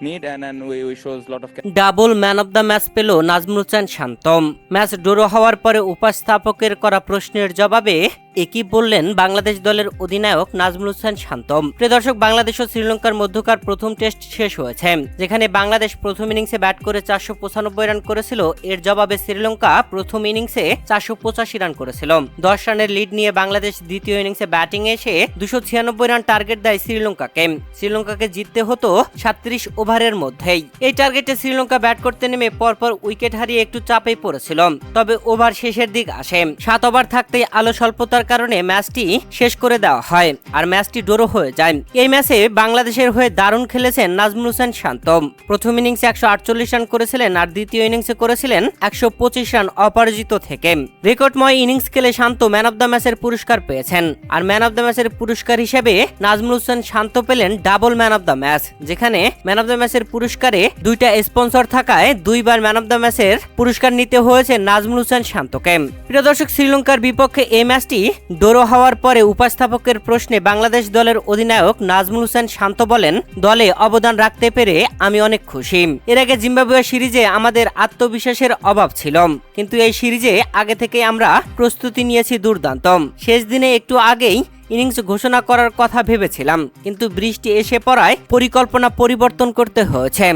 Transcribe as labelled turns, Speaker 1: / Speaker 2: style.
Speaker 1: need and we shows lot of
Speaker 2: double man of the match পেল Nazmul Hossain Shantam. Match draw হওয়ার পরে উপস্থাপকের করা প্রশ্নের জবাবে একই বললেন বাংলাদেশ দলের অধিনায়ক নাজমুল হোসেন শান্তম। প্রিয় দর্শক, বাংলাদেশ ও শ্রীলঙ্কার মধ্যকার প্রথম টেস্ট শেষ হয়েছে, যেখানে বাংলাদেশ প্রথম ইনিংসে ব্যাট করে 495 রান করেছিল। এর জবাবে শ্রীলঙ্কা প্রথম ইনিংসে 485 রান করেছিল। 10 রানের লিড নিয়ে বাংলাদেশ দ্বিতীয় ইনিংসে ব্যাটিং এসে 296 রান টার্গেট দেয় শ্রীলঙ্কাকে। শ্রীলঙ্কাকে জিততে হতো 37 ওভারের মধ্যেই। এই টার্গেটে শ্রীলঙ্কা ব্যাট করতে নেমে পরপর উইকেট হারিয়ে একটু চাপে পড়েছিল। তবে ওভার শেষের দিক আসে, 7 ওভার থাকতেই আলো স্বল্পতার কারণে ম্যাচটি শেষ করে দেওয়া হয় আর ম্যাচটি ড্র হয়ে যায়। এই ম্যাচে বাংলাদেশের হয়ে দারুণ খেলেছেন নাজমুল হোসেন শান্তম। প্রথম ইনিংসে 148 রান করেছিলেন আর দ্বিতীয় ইনিংসে করেছিলেন 125 রান অপরাজিত থেকে। রেকর্ডময় ইনিংস খেলে শান্ত ম্যান অব দ্য ম্যাচের পুরস্কার পেয়েছেন। আর ম্যান অব দ্য ম্যাচের পুরস্কার হিসেবে নাজমুল হোসেন শান্ত পেলেন double man of the match, যেখানে ম্যান অব দ্য ম্যাচের পুরস্কারে 2টা স্পন্সর থাকায় 2বার ম্যান অব দ্য ম্যাচের পুরস্কার নিতে হয়েছে নাজমুল হোসেন শান্তকে। প্রিয় দর্শক, শ্রীলঙ্কার বিপক্ষে এই ম্যাচটি ড্র হওয়ার পরে উপস্থাপকের প্রশ্নে বাংলাদেশ দলের অধিনায়ক নাজমুল হোসেন শান্ত বলেন, দলে অবদান রাখতে পেরে আমি অনেক খুশি। এর আগে জিম্বাবুয়ে সিরিজে আমাদের আত্মবিশ্বাসের অভাব ছিল, কিন্তু এই সিরিজে আগে থেকে আমরা প্রস্তুতি নিয়েছি দুর্দান্ত। শেষ দিনে একটু আগেই ইনিংস ঘোষণা করার কথা ভেবেছিলাম, কিন্তু বৃষ্টি এসে পড়ায় পরিকল্পনা পরিবর্তন করতে হয়েছে।